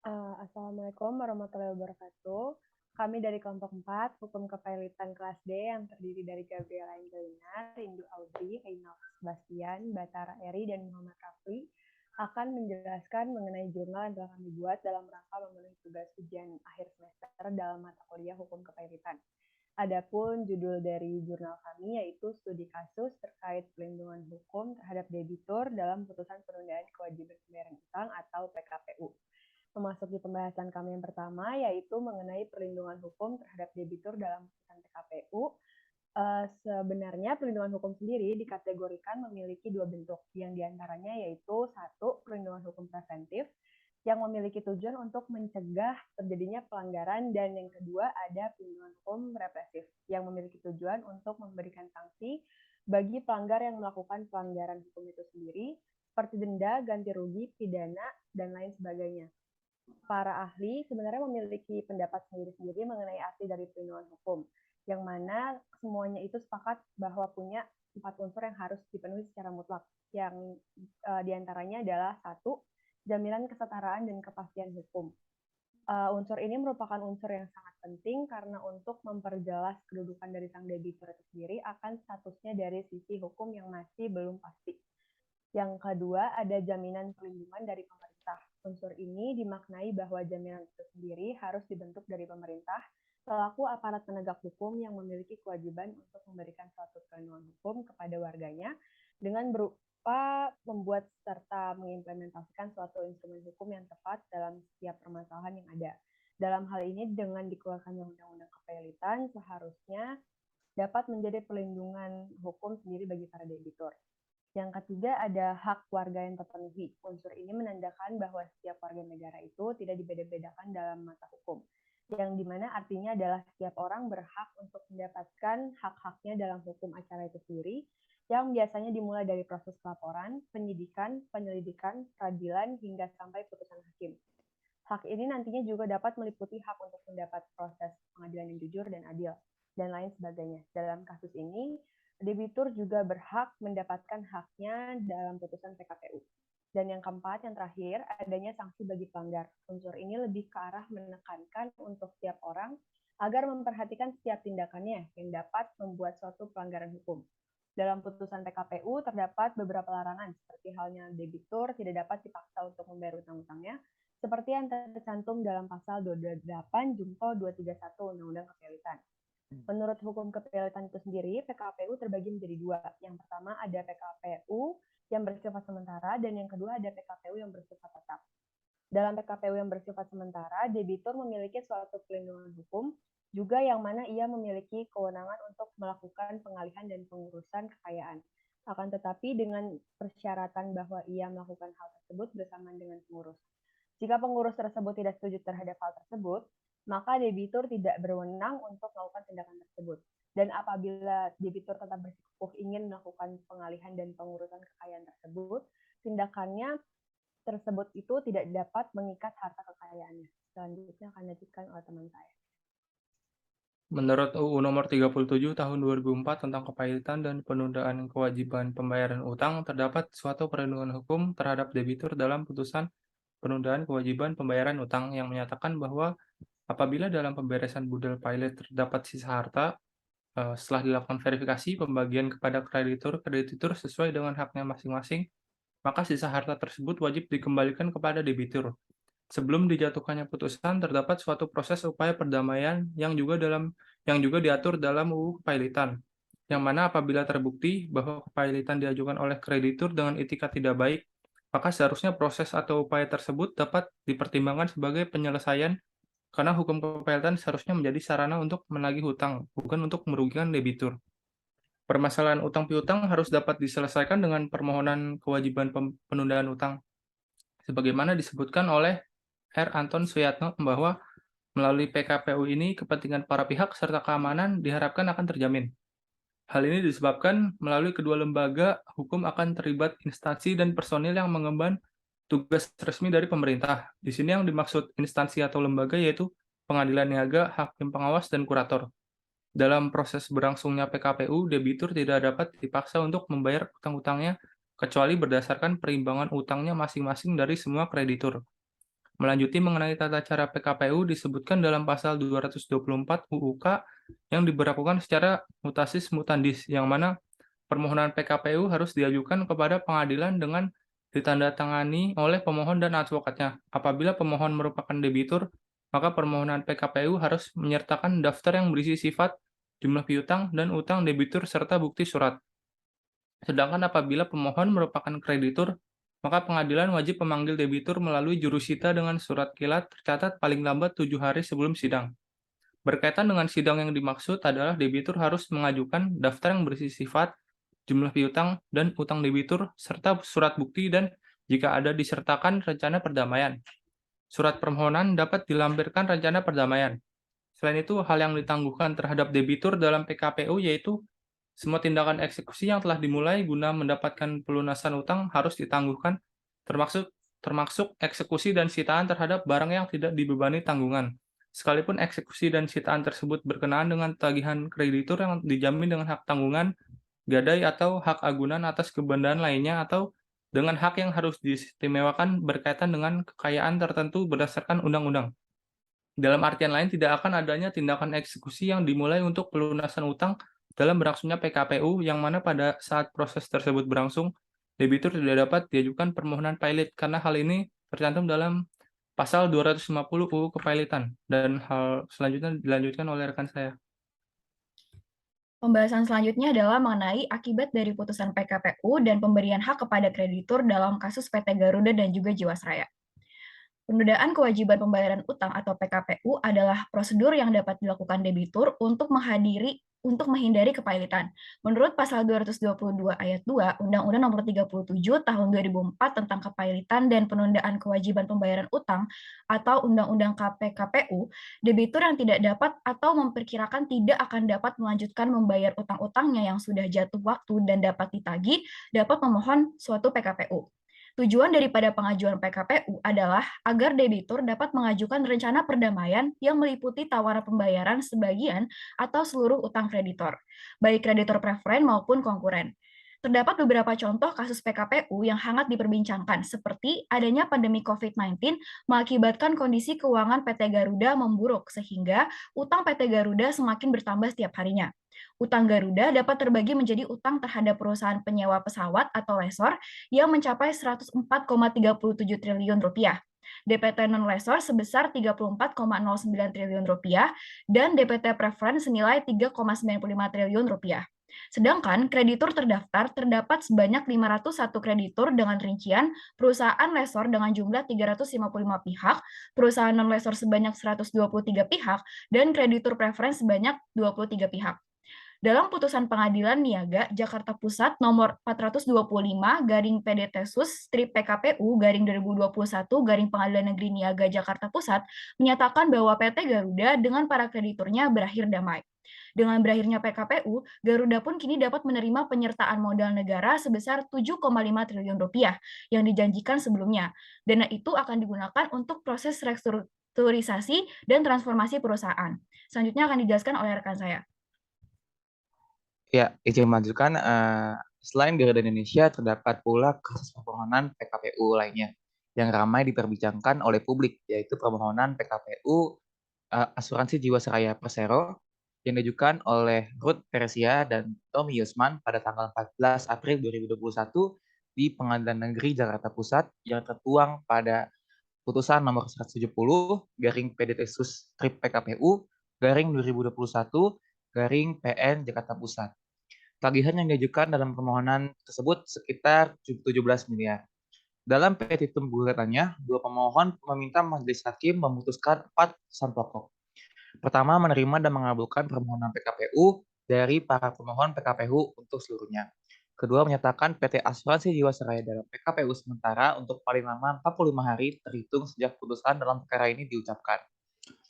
Assalamualaikum warahmatullahi wabarakatuh. Kami dari kelompok 4, Hukum Kepailitan kelas D yang terdiri dari Gabriela Angelina, Rindu Audrey, Reynald Sebastian, Batara Eri, dan Muhammad Rafli akan menjelaskan mengenai jurnal yang telah kami buat dalam rangka memenuhi tugas ujian akhir semester dalam mata kuliah Hukum Kepailitan. Adapun judul dari jurnal kami yaitu studi kasus terkait pelindungan hukum terhadap debitur dalam putusan penundaan kewajiban pembayaran utang atau PKPU. Memasuki pembahasan kami yang pertama, yaitu mengenai perlindungan hukum terhadap debitur dalam putusan PKPU. Sebenarnya perlindungan hukum sendiri dikategorikan memiliki dua bentuk, yang diantaranya yaitu satu, perlindungan hukum preventif, yang memiliki tujuan untuk mencegah terjadinya pelanggaran, dan yang kedua ada perlindungan hukum represif, yang memiliki tujuan untuk memberikan sanksi bagi pelanggar yang melakukan pelanggaran hukum itu sendiri, seperti denda, ganti rugi, pidana, dan lain sebagainya. Para ahli sebenarnya memiliki pendapat sendiri-sendiri mengenai arti dari perlindungan hukum, yang mana semuanya itu sepakat bahwa punya 4 unsur yang harus dipenuhi secara mutlak, yang diantaranya adalah satu, jaminan kesetaraan dan kepastian hukum. Unsur ini merupakan unsur yang sangat penting karena untuk memperjelas kedudukan dari sang debitur itu sendiri akan statusnya dari sisi hukum yang masih belum pasti. Yang kedua, ada jaminan perlindungan dari pemerintah. Unsur ini dimaknai bahwa jaminan itu sendiri harus dibentuk dari pemerintah selaku aparat penegak hukum yang memiliki kewajiban untuk memberikan suatu perlindungan hukum kepada warganya dengan berupa membuat serta mengimplementasikan suatu instrumen hukum yang tepat dalam setiap permasalahan yang ada. Dalam hal ini, dengan dikeluarkannya Undang-Undang Kepailitan, seharusnya dapat menjadi perlindungan hukum sendiri bagi para debitur. Yang ketiga ada hak warga yang terpenuhi. Unsur ini menandakan bahwa setiap warga negara itu tidak dibeda-bedakan dalam mata hukum, yang dimana artinya adalah setiap orang berhak untuk mendapatkan hak-haknya dalam hukum acara itu sendiri, yang biasanya dimulai dari proses pelaporan, penyidikan, penyelidikan, peradilan, hingga sampai putusan hakim. Hak ini nantinya juga dapat meliputi hak untuk mendapat proses pengadilan yang jujur dan adil, dan lain sebagainya. Dalam kasus ini, debitur juga berhak mendapatkan haknya dalam putusan PKPU. Dan yang keempat, yang terakhir, adanya sanksi bagi pelanggar. Unsur ini lebih ke arah menekankan untuk setiap orang agar memperhatikan setiap tindakannya yang dapat membuat suatu pelanggaran hukum. Dalam putusan PKPU terdapat beberapa larangan, seperti halnya debitur tidak dapat dipaksa untuk membayar utang-utangnya, seperti yang tercantum dalam pasal 28 Junto 231 Undang-Undang Kepailitan. Menurut hukum kepailitan itu sendiri, PKPU terbagi menjadi dua. Yang pertama ada PKPU yang bersifat sementara, dan yang kedua ada PKPU yang bersifat tetap. Dalam PKPU yang bersifat sementara, debitur memiliki suatu pelindungan hukum, juga yang mana ia memiliki kewenangan untuk melakukan pengalihan dan pengurusan kekayaan. Akan tetapi dengan persyaratan bahwa ia melakukan hal tersebut bersamaan dengan pengurus. Jika pengurus tersebut tidak setuju terhadap hal tersebut, maka debitur tidak berwenang untuk melakukan tindakan tersebut. Dan apabila debitur tetap bersikukuh ingin melakukan pengalihan dan pengurusan kekayaan tersebut, tindakannya tersebut itu tidak dapat mengikat harta kekayaannya. Selanjutnya akan dilanjutkan oleh teman saya. Menurut UU Nomor 37 Tahun 2004 tentang Kepailitan dan Penundaan Kewajiban Pembayaran Utang, terdapat suatu perlindungan hukum terhadap debitur dalam putusan penundaan kewajiban pembayaran utang yang menyatakan bahwa apabila dalam pemberesan budel pilot terdapat sisa harta, setelah dilakukan verifikasi pembagian kepada kreditur sesuai dengan haknya masing-masing, maka sisa harta tersebut wajib dikembalikan kepada debitur. Sebelum dijatuhkannya putusan, terdapat suatu proses upaya perdamaian yang juga diatur dalam UU Kepailitan, yang mana apabila terbukti bahwa kepailitan diajukan oleh kreditur dengan itikat tidak baik, maka seharusnya proses atau upaya tersebut dapat dipertimbangkan sebagai penyelesaian karena hukum kepailitan seharusnya menjadi sarana untuk menagih hutang, bukan untuk merugikan debitur. Permasalahan utang piutang harus dapat diselesaikan dengan permohonan kewajiban penundaan utang, sebagaimana disebutkan oleh R. Anton Suyatno bahwa melalui PKPU ini kepentingan para pihak serta keamanan diharapkan akan terjamin. Hal ini disebabkan melalui kedua lembaga hukum akan terlibat instansi dan personil yang mengemban tugas resmi dari pemerintah. Di sini yang dimaksud instansi atau lembaga yaitu pengadilan niaga, hakim pengawas, dan kurator. Dalam proses berlangsungnya PKPU, debitur tidak dapat dipaksa untuk membayar utang-utangnya kecuali berdasarkan perimbangan utangnya masing-masing dari semua kreditur. Melanjuti mengenai tata cara PKPU disebutkan dalam pasal 224 UUK yang diberlakukan secara mutatis mutandis, yang mana permohonan PKPU harus diajukan kepada pengadilan dengan ditandatangani oleh pemohon dan advokatnya. Apabila pemohon merupakan debitur, maka permohonan PKPU harus menyertakan daftar yang berisi sifat, jumlah piutang, dan utang debitur serta bukti surat. Sedangkan apabila pemohon merupakan kreditur, maka pengadilan wajib memanggil debitur melalui jurusita dengan surat kilat tercatat paling lambat 7 hari sebelum sidang. Berkaitan dengan sidang yang dimaksud adalah debitur harus mengajukan daftar yang berisi sifat, jumlah piutang, dan utang debitur, serta surat bukti dan jika ada disertakan rencana perdamaian. Surat permohonan dapat dilampirkan rencana perdamaian. Selain itu, hal yang ditangguhkan terhadap debitur dalam PKPU yaitu semua tindakan eksekusi yang telah dimulai guna mendapatkan pelunasan utang harus ditangguhkan, termasuk termasuk eksekusi dan sitaan terhadap barang yang tidak dibebani tanggungan. Sekalipun eksekusi dan sitaan tersebut berkenaan dengan tagihan kreditur yang dijamin dengan hak tanggungan, gadai atau hak agunan atas kebendaan lainnya atau dengan hak yang harus diistimewakan berkaitan dengan kekayaan tertentu berdasarkan undang-undang. Dalam artian lain, tidak akan adanya tindakan eksekusi yang dimulai untuk pelunasan utang dalam berlangsungnya PKPU, yang mana pada saat proses tersebut berlangsung, debitur tidak dapat diajukan permohonan pilot karena hal ini tercantum dalam pasal 250 UU Kepailitan, dan hal selanjutnya dilanjutkan oleh rekan saya. Pembahasan selanjutnya adalah mengenai akibat dari putusan PKPU dan pemberian hak kepada kreditur dalam kasus PT Garuda dan juga Jiwasraya. Penundaan kewajiban pembayaran utang atau PKPU adalah prosedur yang dapat dilakukan debitur untuk menghindari kepailitan. Menurut pasal 222 ayat 2 Undang-Undang Nomor 37 Tahun 2004 tentang kepailitan dan penundaan kewajiban pembayaran utang atau Undang-Undang KPKPU, debitur yang tidak dapat atau memperkirakan tidak akan dapat melanjutkan membayar utang-utangnya yang sudah jatuh waktu dan dapat ditagih, dapat memohon suatu PKPU. Tujuan daripada pengajuan PKPU adalah agar debitur dapat mengajukan rencana perdamaian yang meliputi tawaran pembayaran sebagian atau seluruh utang kreditor, baik kreditor preferen maupun konkuren. Terdapat beberapa contoh kasus PKPU yang hangat diperbincangkan, seperti adanya pandemi COVID-19 mengakibatkan kondisi keuangan PT Garuda memburuk, sehingga utang PT Garuda semakin bertambah setiap harinya. Utang Garuda dapat terbagi menjadi utang terhadap perusahaan penyewa pesawat atau lessor yang mencapai 104,37 triliun rupiah, DPT non-lessor sebesar 34,09 triliun rupiah, dan DPT preferen senilai 3,95 triliun rupiah. Sedangkan kreditur terdaftar terdapat sebanyak 501 kreditur dengan rincian perusahaan lessor dengan jumlah 355 pihak, perusahaan non-lessor sebanyak 123 pihak, dan kreditur preferen sebanyak 23 pihak. Dalam putusan Pengadilan Niaga Jakarta Pusat nomor 425/PDT-PKPU/2021 Pengadilan Negeri Niaga Jakarta Pusat menyatakan bahwa PT Garuda dengan para krediturnya berakhir damai. Dengan berakhirnya PKPU, Garuda pun kini dapat menerima penyertaan modal negara sebesar 7,5 triliun rupiah yang dijanjikan sebelumnya. Dana itu akan digunakan untuk proses restrukturisasi dan transformasi perusahaan. Selanjutnya akan dijelaskan oleh rekan saya. Ya, izin melanjutkan, selain Garuda Indonesia, terdapat pula kasus permohonan PKPU lainnya yang ramai diperbincangkan oleh publik, yaitu permohonan PKPU Asuransi Jiwasraya Persero yang diajukan oleh Ruth Teresia dan Tommy Yusman pada tanggal 14 April 2021 di Pengadilan Negeri Jakarta Pusat yang tertuang pada putusan nomor 170/PDT-PKPU/2021/PN Jakarta Pusat. Tagihan yang diajukan dalam permohonan tersebut sekitar 17 miliar. Dalam petitum gugatannya, dua pemohon meminta majelis hakim memutuskan 4 putusan pokok. Pertama, menerima dan mengabulkan permohonan PKPU dari para pemohon PKPU untuk seluruhnya. Kedua, menyatakan PT Asuransi Jiwasraya dalam PKPU sementara untuk paling lama 45 hari terhitung sejak putusan dalam perkara ini diucapkan.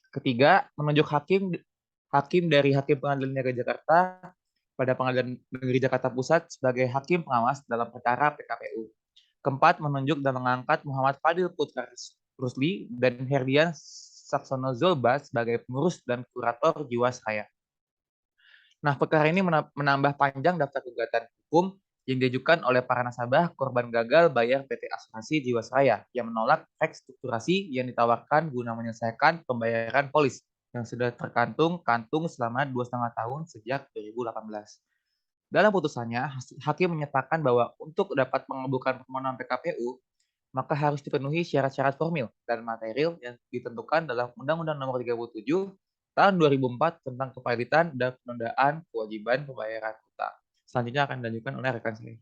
Ketiga, menunjuk hakim dari Hakim Pengadilan Negeri Jakarta pada Pengadilan Negeri Jakarta Pusat sebagai hakim pengawas dalam perkara PKPU. Keempat, menunjuk dan mengangkat Muhammad Fadil Putra Rusli dan Herdian Saksono Zolba sebagai pengurus dan kurator Jiwasraya. Nah, perkara ini menambah panjang daftar gugatan hukum yang diajukan oleh para nasabah korban gagal bayar PT Asuransi Jiwasraya yang menolak restrukturasi yang ditawarkan guna menyelesaikan pembayaran polis yang sudah terkantung selama 2,5 tahun sejak 2018. Dalam putusannya, hakim menyatakan bahwa untuk dapat mengabulkan permohonan PKPU, maka harus dipenuhi syarat-syarat formil dan material yang ditentukan dalam Undang-Undang Nomor 37 Tahun 2004 tentang kepahilitan dan penundaan kewajiban pembayaran utang. Selanjutnya akan dilanjutkan oleh rekan saya.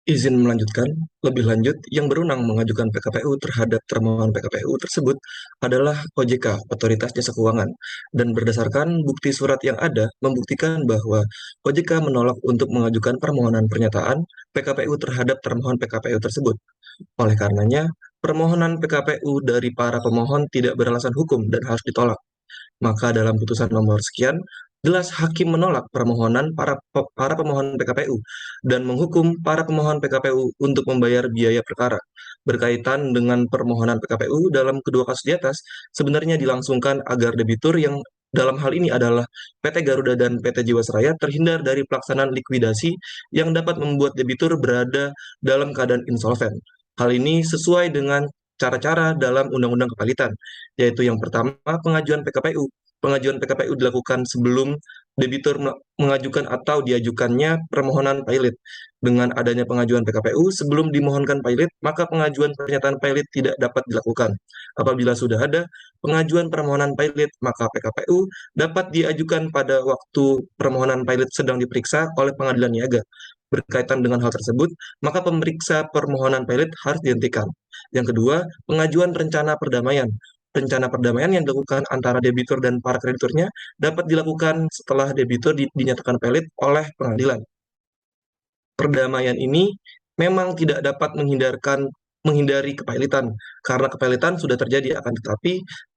Izin melanjutkan, lebih lanjut, yang berwenang mengajukan PKPU terhadap termohon PKPU tersebut adalah OJK, Otoritas Jasa Keuangan, dan berdasarkan bukti surat yang ada, membuktikan bahwa OJK menolak untuk mengajukan permohonan pernyataan PKPU terhadap termohon PKPU tersebut. Oleh karenanya, permohonan PKPU dari para pemohon tidak beralasan hukum dan harus ditolak. Maka dalam putusan nomor sekian, jelas hakim menolak permohonan para pemohon PKPU dan menghukum para pemohon PKPU untuk membayar biaya perkara. Berkaitan dengan permohonan PKPU dalam kedua kasus di atas, sebenarnya dilangsungkan agar debitur yang dalam hal ini adalah PT Garuda dan PT Jiwasraya terhindar dari pelaksanaan likuidasi yang dapat membuat debitur berada dalam keadaan insolven. Hal ini sesuai dengan cara-cara dalam Undang-Undang Kepahilitan, yaitu yang pertama pengajuan PKPU. Pengajuan PKPU dilakukan sebelum debitur mengajukan atau diajukannya permohonan pailit. Dengan adanya pengajuan PKPU sebelum dimohonkan pailit, maka pengajuan pernyataan pailit tidak dapat dilakukan. Apabila sudah ada pengajuan permohonan pailit, maka PKPU dapat diajukan pada waktu permohonan pailit sedang diperiksa oleh pengadilan niaga. Berkaitan dengan hal tersebut, maka pemeriksa permohonan pailit harus dihentikan. Yang kedua, pengajuan rencana perdamaian. Rencana perdamaian yang dilakukan antara debitur dan para krediturnya dapat dilakukan setelah debitur dinyatakan pelit oleh pengadilan. Perdamaian ini memang tidak dapat menghindari kepailitan, karena kepailitan sudah terjadi, akan tetapi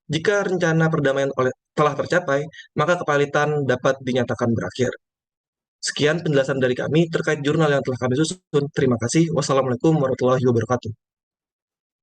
jika rencana perdamaian telah tercapai, maka kepailitan dapat dinyatakan berakhir. Sekian penjelasan dari kami terkait jurnal yang telah kami susun. Terima kasih. Wassalamualaikum warahmatullahi wabarakatuh.